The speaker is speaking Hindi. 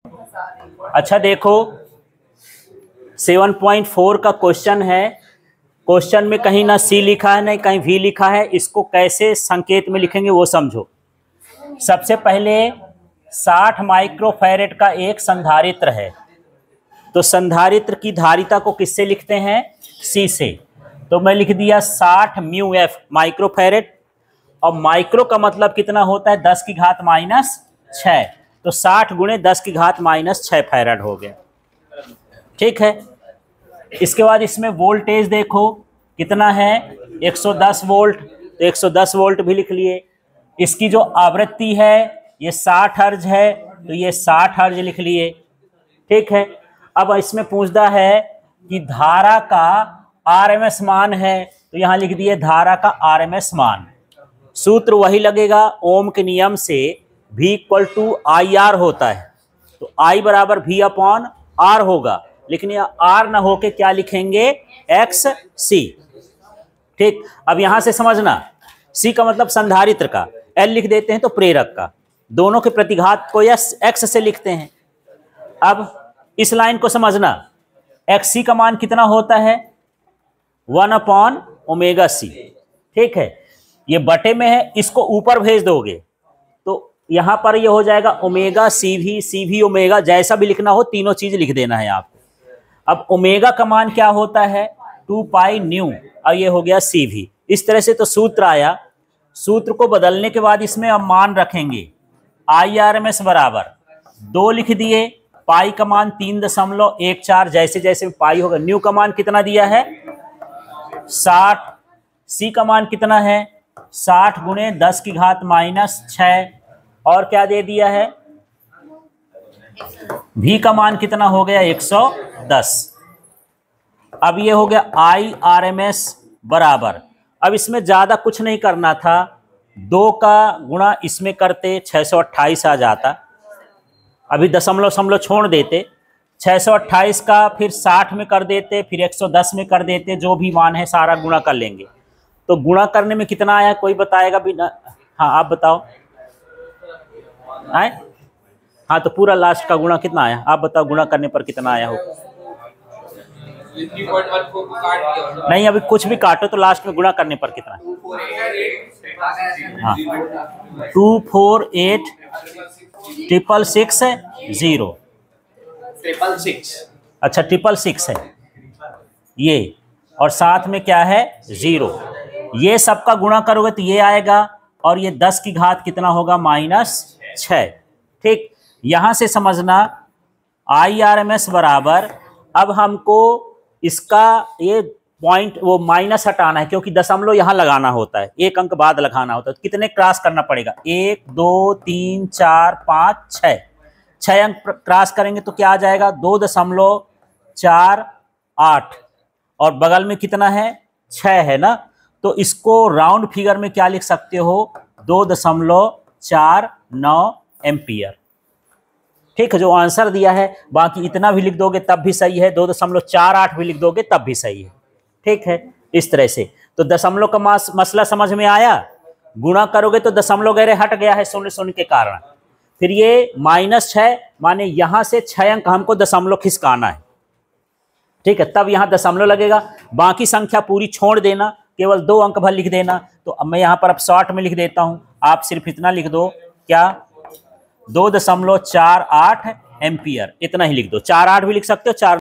अच्छा देखो 7.4 का क्वेश्चन है। क्वेश्चन में कहीं ना सी लिखा है, नहीं कहीं वी लिखा है। इसको कैसे संकेत में लिखेंगे वो समझो। सबसे पहले 60 माइक्रोफैरेड का एक संधारित्र है, तो संधारित्र की धारिता को किससे लिखते हैं? सी से। तो मैं लिख दिया 60 म्यू एफ माइक्रोफैरेड, और माइक्रो का मतलब कितना होता है? 10 की घात माइनस 6, तो 60 गुणे 10 की घात माइनस 6 फैराड हो गया। ठीक है। इसके बाद इसमें वोल्टेज देखो कितना है, 110 वोल्ट, तो 110 वोल्ट भी लिख लिए। इसकी जो आवृत्ति है ये 60 हर्ज है, तो ये 60 हर्ज लिख लिए। ठीक है। अब इसमें पूछता है कि धारा का आरएमएस मान है, तो यहां लिख दिए धारा का आरएमएस मान। सूत्र वही लगेगा, ओम के नियम से V equal to I R होता है, तो I बराबर V अपॉन R होगा, लेकिन यह R ना होके क्या लिखेंगे? एक्स सी। ठीक। अब यहां से समझना, C का मतलब संधारित्र का, L लिख देते हैं तो प्रेरक का, दोनों के प्रतिघात को एक्स से लिखते हैं। अब इस लाइन को समझना, एक्स सी का मान कितना होता है? 1 अपॉन ओमेगा सी। ठीक है। ये बटे में है, इसको ऊपर भेज दोगे तो यहां पर ये हो जाएगा ओमेगा सी भी ओमेगा, जैसा भी लिखना हो तीनों चीज लिख देना है आपको। अब ओमेगा का मान क्या होता है? 2 पाई न्यू, और ये हो गया सी भी। इस तरह से तो सूत्र आया। सूत्र को बदलने के बाद इसमें अब मान रखेंगे। आई आर एम एस बराबर 2 लिख दिए, पाई का मान 3.14, जैसे जैसे पाई होगा। न्यू का मान कितना दिया है? 60। सी का मान कितना है? 60 गुणे 10 की घात माइनस 6, और क्या दे दिया है? भी का मान कितना हो गया? 110। अब ये हो गया आई आर एम एस बराबर, अब इसमें ज्यादा कुछ नहीं करना था, 2 का गुणा इसमें करते 628 आ जाता। अभी दशमलव छोड़ देते, 628 का फिर 60 में कर देते, फिर 110 में कर देते, जो भी मान है सारा गुणा कर लेंगे। तो गुणा करने में कितना आया, कोई बताएगा भी ना? हाँ आप बताओ। आए? हाँ तो पूरा लास्ट का गुणा कितना आया, आप बताओ गुणा करने पर कितना आया हो? नहीं अभी कुछ भी काटो, तो लास्ट में गुणा करने पर कितना? हाँ 248 666 0। अच्छा 666 है ये, और साथ में क्या है? 0। ये सबका गुणा करोगे तो ये आएगा, और ये 10 की घात कितना होगा? -6। ठीक। यहां से समझना आई आर एम एस बराबर, अब हमको इसका ये पॉइंट वो माइनस हटाना है, क्योंकि दशमलव यहां लगाना होता है, एक अंक बाद लगाना होता है। तो कितने क्रॉस करना पड़ेगा? 1 2 3 4 5 6, 6 अंक क्रॉस करेंगे तो क्या आ जाएगा? 2.48, और बगल में कितना है? 6 है ना। तो इसको राउंड फिगर में क्या लिख सकते हो? 2.49 एम्पियर। ठीक है, जो आंसर दिया है। बाकी इतना भी लिख दोगे तब भी सही है, 2.48 भी लिख दोगे तब भी सही है। ठीक है, इस तरह से। तो दशमलव का मसला समझ में आया। गुणा करोगे तो दशमलव वगैरह हट गया है शून्य शून्य के कारण। फिर ये -6 माने यहां से 6 अंक हमको दशमलव खिसकाना है। ठीक है, तब यहां दशमलव लगेगा। बाकी संख्या पूरी छोड़ देना, केवल 2 अंक भर लिख देना। तो अब मैं यहां पर अब शॉर्ट में लिख देता हूं, आप सिर्फ इतना लिख दो, क्या? 2.48 एम्पियर, इतना ही लिख दो। 48 भी लिख सकते हो, 4